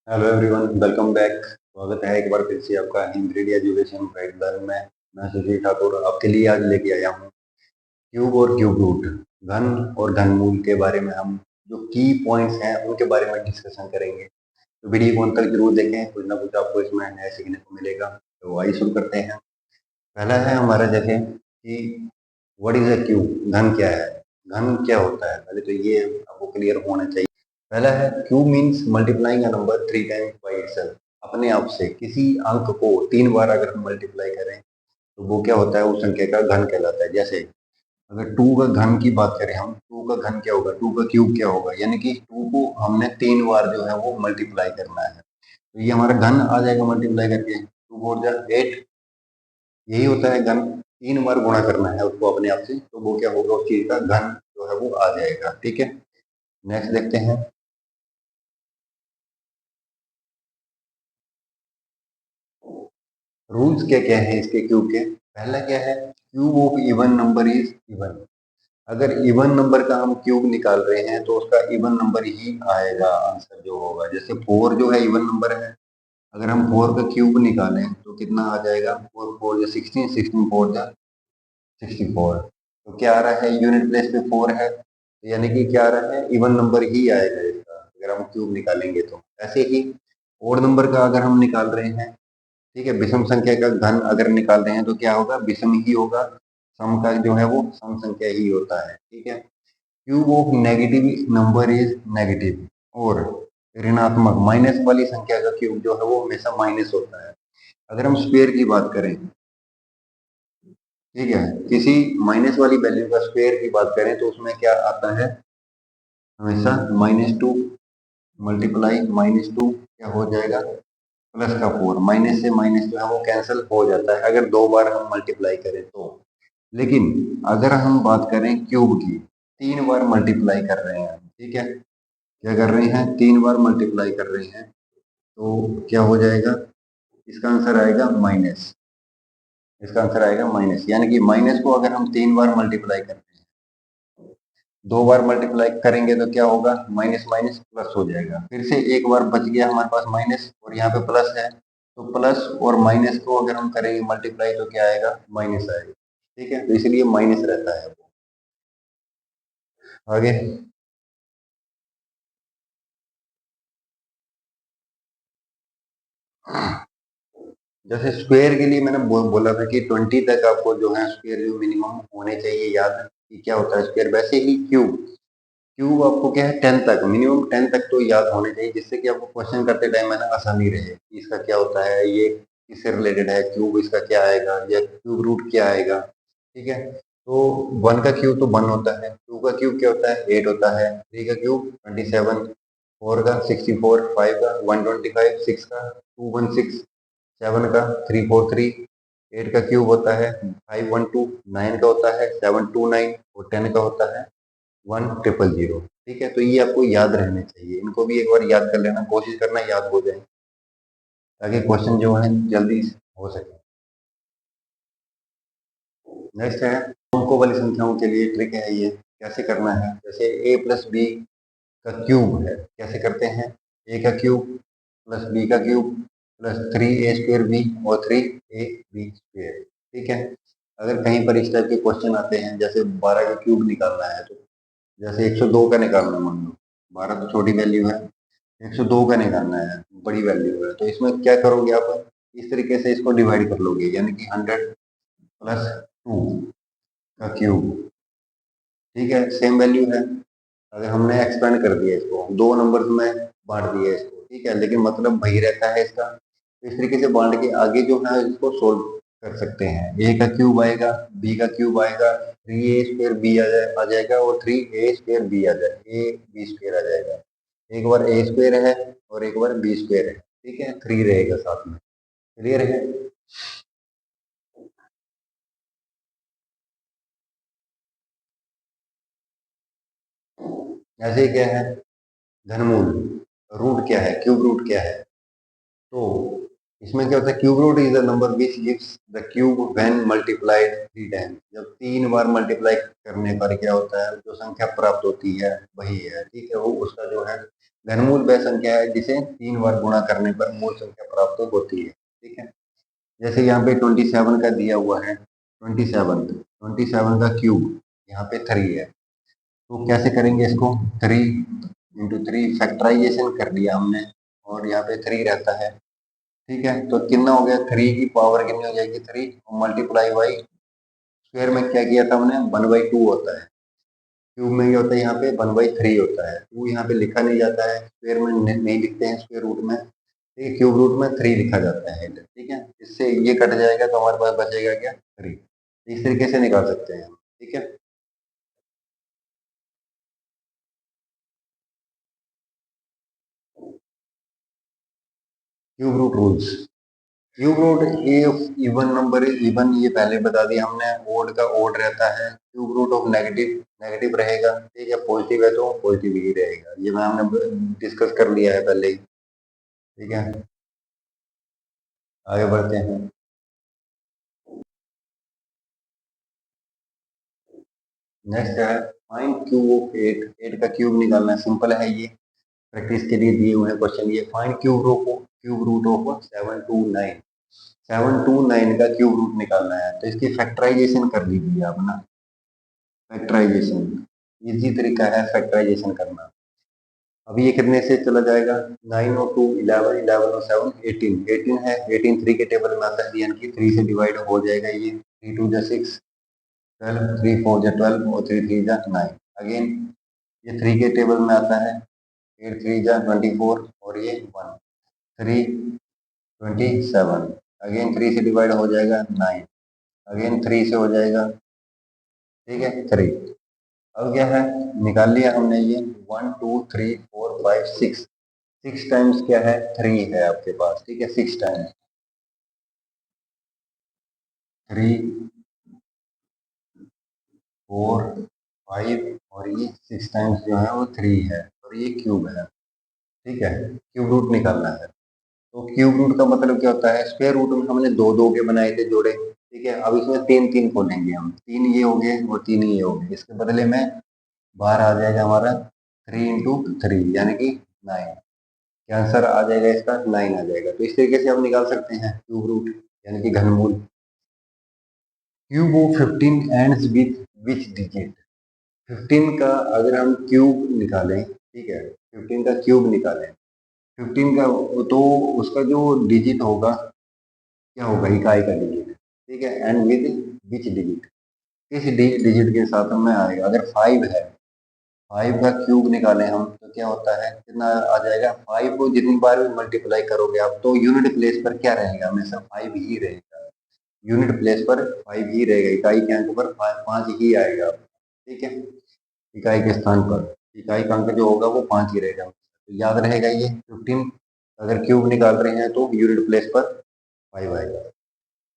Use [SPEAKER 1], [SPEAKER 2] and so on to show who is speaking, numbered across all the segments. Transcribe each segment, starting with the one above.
[SPEAKER 1] Hello everyone, welcome back. स्वागत है एक बार फिर से आपका इंग्रेडिएंट एजुकेशन गाइड लर्न में। मैं सुशील ठाकुर आपके लिए आज लेके आया हूँ क्यूब और क्यूब रूट, घन और घनमूल के बारे में। हम जो की पॉइंट्स हैं उनके बारे में डिस्कशन करेंगे, तो वीडियो को अंत तक जरूर देखें, कुछ ना कुछ आपको इसमें नया सीखने को मिलेगा। तो आइए शुरू करते हैं। पहला है हमारा जैसे कि व्हाट इज अ क्यूब, घन क्या है, घन क्या होता है, पहले तो ये आपको क्लियर होना चाहिए। पहला है cube means multiplying a number 3 times by itself. अपने आप से किसी अंक को 3 बार अगर हम मल्टीप्लाई करें तो वो क्या होता है, उस संख्या का घन कहलाता है। जैसे अगर 2 का घन की बात करें, हम 2 का घन क्या होगा, 2 का क्यूब क्या होगा, यानी कि 2 को हमने 3 बार जो है वो मल्टीप्लाई करना है, तो ये हमारा घन आ जाएगा मल्टीप्लाई करके। 2 4 8, यही होता है घन। 3 बार गुणा करना है उसको अपने आप से, तो वो क्या होगा, उस चीज का घन जो है वो आ जाएगा। ठीक है, नेक्स्ट देखते हैं। रूल्स क्या क्या है इसके क्यूब के। पहला क्या है, cube of even number is even. अगर इवन नंबर का हम क्यूब निकाल रहे हैं तो उसका इवन नंबर ही आएगा आंसर जो होगा। जैसे 4 जो है इवन नंबर है, अगर हम 4 का क्यूब निकालें तो कितना आ जाएगा, 4 4 जा 16, 16 4 जा 64। तो क्या आ रहा है, यूनिट प्लेस पे 4 है, तो यानी कि क्या आ रहा है, इवन नंबर ही आएगा इसका अगर हम क्यूब निकालेंगे तो। ऐसे ही ओड नंबर का अगर हम निकाल रहे हैं, ठीक है, विषम संख्या का घन अगर निकाल रहे हैं तो क्या होगा, विषम ही होगा। सम का जो है वो सम संख्या ही होता है। ठीक है, cube of negative number is negative, और ऋणात्मक माइनस वाली संख्या का क्यूब जो है वो हमेशा माइनस होता है। अगर हम स्क्वायर की बात करें, ठीक है, किसी माइनस वाली वैल्यू का स्क्वायर की बात करें तो उसमें क्या आता है, हमेशा -2 मल्टीप्लाई -2 क्या हो जाएगा, +4। माइनस से माइनस जो है वो कैंसिल हो जाता है अगर 2 बार हम मल्टीप्लाई करें तो। लेकिन अगर हम बात करें क्यूब की, 3 बार मल्टीप्लाई कर रहे हैं, ठीक है, क्या कर रहे हैं, 3 बार मल्टीप्लाई कर रहे हैं, तो क्या हो जाएगा, इसका आंसर आएगा माइनस। इसका आंसर आएगा माइनस, यानी कि माइनस को अगर हम 3 बार मल्टीप्लाई करते हैं, 2 बार मल्टीप्लाई करेंगे तो क्या होगा, माइनस माइनस प्लस हो जाएगा। फिर से एक बार बच गया हमारे पास माइनस, और यहाँ पे प्लस है, तो प्लस और माइनस को अगर हम करेंगे मल्टीप्लाई तो क्या आएगा, माइनस आएगा। ठीक है, तो इसलिए माइनस रहता है वो। आगे जैसे स्क्वायर के लिए मैंने बोला था कि 20 तक आपको जो है स्क्वायर जो मिनिमम होने चाहिए याद, कि क्या होता है स्क्वायर। वैसे ही क्यूब, क्यूब आपको क्या है 10 तक, मिनिमम 10 तक तो याद होने चाहिए, जिससे कि आपको क्वेश्चन करते टाइम है ना आसानी रहे कि इसका क्या होता है, ये किससे रिलेटेड है, क्यूब इसका क्या आएगा, या क्यूब रूट क्या आएगा। ठीक है, तो 1 का क्यूब तो 1 होता है, 2 का क्यूब क्या होता है, 8 होता है, 3 का क्यूब 27, 4 का 64, 5 का 125, 6 का 216, 7 का 343, 8 का क्यूब होता है 512, 9 का होता है 729, और 10 का होता है 1000। ठीक है, तो ये आपको याद रहने चाहिए, इनको भी एक बार याद कर लेना, कोशिश करना याद हो जाए, ताकि क्वेश्चन जो है जल्दी हो सके। नेक्स्ट है अंकों वाली संख्याओं के लिए ट्रिक है, ये कैसे करना है। जैसे a प्लस बी का क्यूब है, कैसे करते हैं, a का क्यूब प्लस b का क्यूब प्लस 3a² b और 3ab²। ठीक है, अगर कहीं पर इस टाइप के क्वेश्चन आते हैं, जैसे 12 का क्यूब निकालना है, तो जैसे 102 का निकालना है, मान लो 12 तो छोटी वैल्यू है, 102 का निकालना है, बड़ी वैल्यू है, तो इसमें क्या करोगे आप, इस तरीके से इसको डिवाइड कर लोगे, यानी कि 100 + 2 का क्यूब। ठीक है, सेम वैल्यू है, अगर हमने एक्सपेंड कर दिया इसको, 2 नंबर में बांट दिया इसको, ठीक है, लेकिन मतलब वही रहता है इसका, तो इस तरीके से बांट के आगे जो है इसको सोल्व कर सकते हैं। ए का क्यूब आएगा, बी का क्यूब आएगा, 3a² b आ जाएगा, और 3a² b आ जाएगा, ab² आ जाएगा। एक बार a² है और एक बार b² है, ठीक है, 3 रहेगा साथ में। क्लियर है। ऐसे ही क्या है, घनमूल, रूट क्या है, क्यूब रूट क्या है, तो इसमें क्या होता है, cube root is the number which gives the cube when multiplied 3 times. जब 3 बार मल्टीप्लाई करने पर क्या होता है, जो संख्या प्राप्त होती है वही है, ठीक है, वो उसका जो है घनमूल वह संख्या है जिसे 3 बार गुणा करने पर मूल संख्या प्राप्त होती है। ठीक है, जैसे यहाँ पे 27 का दिया हुआ है, 27 का क्यूब यहाँ पे 3 है, तो कैसे करेंगे इसको, 3 × 3 फैक्टराइजेशन कर दिया हमने, और यहाँ पे 3 रहता है। ठीक है, तो कितना हो गया, 3 की पावर कितनी हो जाएगी, 3 मल्टीप्लाई बाई स्क्वायर में क्या किया था हमने, 1/2 होता है, क्यूब में क्या होता है, यहाँ पे 1/3 होता है, 2 यहाँ पे लिखा नहीं जाता है, स्क्वायर में नहीं लिखते हैं, स्क्वायर रूट में, ठीक है, क्यूब रूट में 3 लिखा जाता है। ठीक है, इससे ये कट जाएगा तो हमारे पास बचेगा क्या, 3। इस तरीके से निकाल सकते हैं हम। ठीक है, cube root rules. Cube root, if even number is even, ये पहले बता दिया हमने, ओड का ओड रहता है, cube root of negative negative रहेगा, ठीक है, पॉजिटिव है तो पॉजिटिव ही रहेगा, ये मैं हमने डिस्कस कर लिया है पहले ही। ठीक है, आगे बढ़ते हैं। नेक्स्ट है फाइंड क्यूब ऑफ 8, 8 का क्यूब निकालना है, सिंपल है ये, प्रैक्टिस के लिए दिए हुए हैं क्वेश्चन ये। फाइंड क्यूब रूट ऑफ 729, 729 का क्यूब रूट निकालना है, तो इसकी फैक्टराइजेशन कर लीजिए आप ना, फैक्टराइजेशन इजी तरीका है फैक्टराइजेशन करना। अभी ये कितने से चला जाएगा, 9 और 2 11, 11 और 7 18, 18 है, 18 3 के टेबल में आता है, यानी कि 3 से डिवाइड हो जाएगा ये, 3 2 जा 6, 12 3 4 जा 12 और 3 3 जा 9। अगेन ये 3 के टेबल में आता है, 8 3 जा 24 और ये 1 3 27, अगेन 3 से डिवाइड हो जाएगा 9, अगेन 3 से हो जाएगा, ठीक है 3। अब क्या है, निकाल लिया हमने ये, 1 2 3 4 5 6, 6 टाइम्स क्या है, 3 है आपके पास, ठीक है, 6 टाइम्स 3 4 5, और ये 6 टाइम्स जो है वो 3 है, और ये क्यूब है। ठीक है, क्यूब रूट निकालना है, तो क्यूब रूट का मतलब क्या होता है, स्क्वायर रूट में हमने दो दो के बनाए थे जोड़े, ठीक है, अब इसमें तीन तीन खोलेंगे हम, 3 ये हो गए और 3 ये हो गए, इसके बदले में बाहर आ जाएगा हमारा 3 × 3 यानी कि 9, क्या आंसर आ जाएगा इसका, 9 आ जाएगा। तो इस तरीके से हम निकाल सकते हैं क्यूब रूट यानी कि घनमूल। Cube of 15 ends with which digit, 15 का अगर हम क्यूब निकालें, ठीक है, 15 का क्यूब निकालें, 15 का, तो उसका जो डिजिट होगा क्या होगा, इकाई का डिजिट, ठीक है, एंड विद विच डिजिट, किस डिजिट के साथ में आएगा। अगर 5 है, 5 का क्यूब निकालें हम, तो क्या होता है, कितना आ जाएगा, 5 को जितनी बार भी मल्टीप्लाई करोगे आप, तो यूनिट प्लेस पर क्या रहेगा, हमेशा 5 ही रहेगा, यूनिट प्लेस पर 5 ही रहेगा, इकाई के अंक पर 5 ही आएगा। ठीक है, इकाई के स्थान पर इकाई का अंक जो होगा वो 5 ही रहेगा, तो याद रहेगा ये 15, अगर क्यूब निकाल रहे हैं तो यूनिट प्लेस पर 5 आएगा।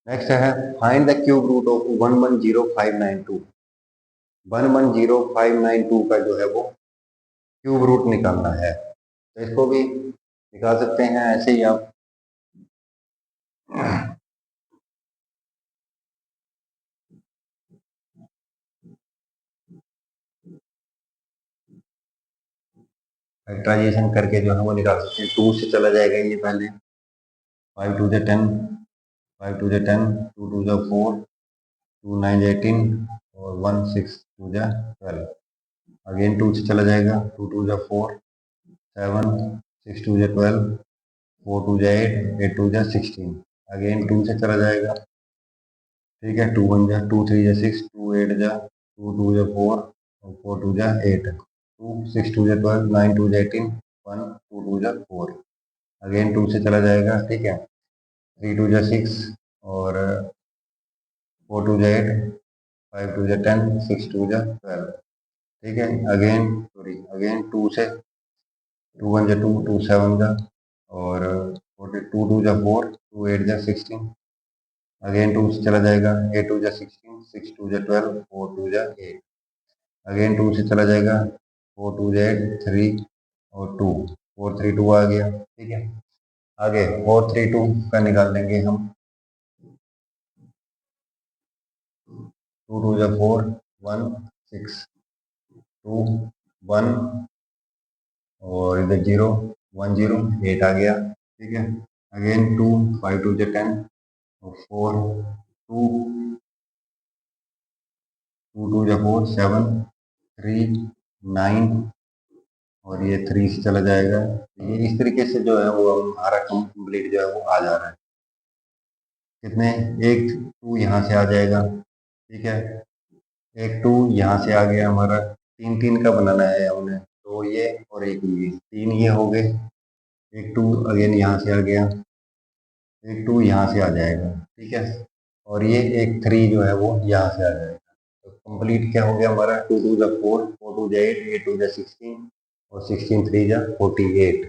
[SPEAKER 1] नेक्स्ट है find the cube root of 110592, 110592 का जो है वो क्यूब रूट निकालना है, तो इसको भी निकाल सकते हैं ऐसे ही आप। फैक्टराइजेशन करके जो है वो निकाल सकते हैं, 2 से चला जाएगा ये पहले, 5 2 10, 5 2 10, 2 2 4, 2 9 18, और 1 6 2 12, अगेन 2 से चला जाएगा, 2 2 4 7, 6 2 12, 4 2 8, 8 2 16, अगेन 2 से चला जाएगा, ठीक है, 2 1 2 3 6, 2 8 2 2 4, और 4 2 8, 2 6 2 12, 9 2 18, 1 2 2 4, अगेन 2 से चला जाएगा, ठीक है, 3 2 6, और 4 2 8, 5 2 10, 6 2 12, ठीक है, अगेन सॉरी, अगेन 2 से, 2 1 2 2 7 और 2 2 4, 2 8 16, अगेन 2 से चला जाएगा, 8 2 16, 6 2 12, 4 2 8, अगेन 2 से चला जाएगा, 4 2 8 3 और 2, 4 3 2 आ गया, ठीक है, आगे 4 3 2 का निकाल लेंगे हम, 2 2 4, 1 6, 2 1 और इधर 0 1 0 8 आ गया, ठीक है। अगेन 2 5 2 जो 10 और 4 2 2 2 जो 4 7 3 9 और ये 3 से चला जाएगा। ये इस तरीके से जो है वो हमारा कंप्लीट जो है वो आ जा रहा है। कितने, एक 2 यहाँ से आ जाएगा, ठीक है। एक 2 यहाँ से आ गया हमारा, 3 3 का बनाना है हमने, तो ये और एक ये 3 ये हो गए। एक 2 अगेन यहाँ से आ गया, एक 2 यहाँ से आ जाएगा, ठीक है। और ये एक 3 जो है वो यहाँ से आ जाएगा। तो कंप्लीट क्या हो गया हमारा, 2 2 जा 4 4 2 जा 8 8 2 जा 16 और 16 3 जा 48।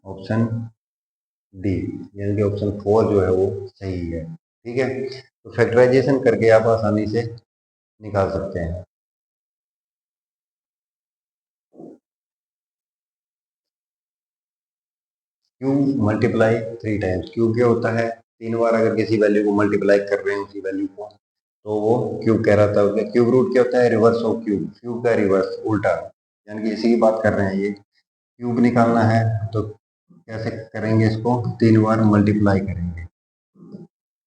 [SPEAKER 1] ऑप्शन डी यानी कि ऑप्शन 4 जो है वो सही है, ठीक है। तो फैक्टराइजेशन करके आप आसानी से निकाल सकते हैं। क्यू मल्टीप्लाई 3 टाइम्स, क्यू क्या होता है, 3 बार अगर किसी वैल्यू को मल्टीप्लाई कर रहे हैं उसी वैल्यू को, तो वो क्यूब कहलाता है। क्यूब रूट क्या होता है, रिवर्स ऑफ क्यूब, क्यूब का रिवर्स उल्टा, यानी कि इसी की बात कर रहे हैं। ये क्यूब निकालना है तो कैसे करेंगे, इसको 3 बार मल्टीप्लाई करेंगे,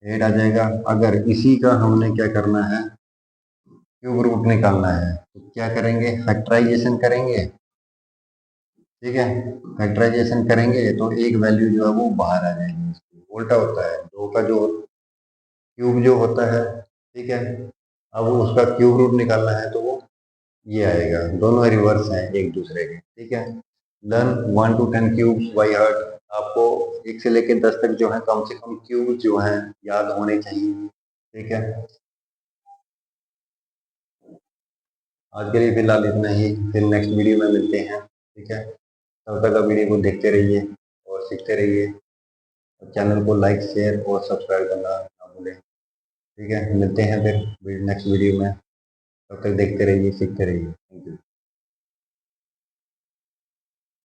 [SPEAKER 1] 8 आ जाएगा। अगर इसी का हमने क्या करना है, क्यूब रूट निकालना है, तो क्या करेंगे, फैक्टराइजेशन करेंगे, ठीक है। फैक्टराइजेशन करेंगे तो एक वैल्यू जो है वो बाहर आ जाएगी, उल्टा होता है, दो का जो क्यूब जो होता है, ठीक है। अब उसका क्यूब रूट निकालना है तो वो ये आएगा, दोनों रिवर्स हैं एक दूसरे के, ठीक है। Learn 1 to 10 cubes by heart, आपको 1 से लेकर 10 तक जो है कम से कम क्यूब जो है याद होने चाहिए, ठीक है। आज के लिए फिलहाल इतना ही, फिर नेक्स्ट वीडियो में मिलते हैं, ठीक है। तब तक आप वीडियो को देखते रहिए और सीखते रहिए। चैनल को लाइक शेयर और सब्सक्राइब करना ना भूलें, ठीक है। मिलते हैं फिर नेक्स्ट वीडियो में, तब तक देखते रहिए सीखते रहिए।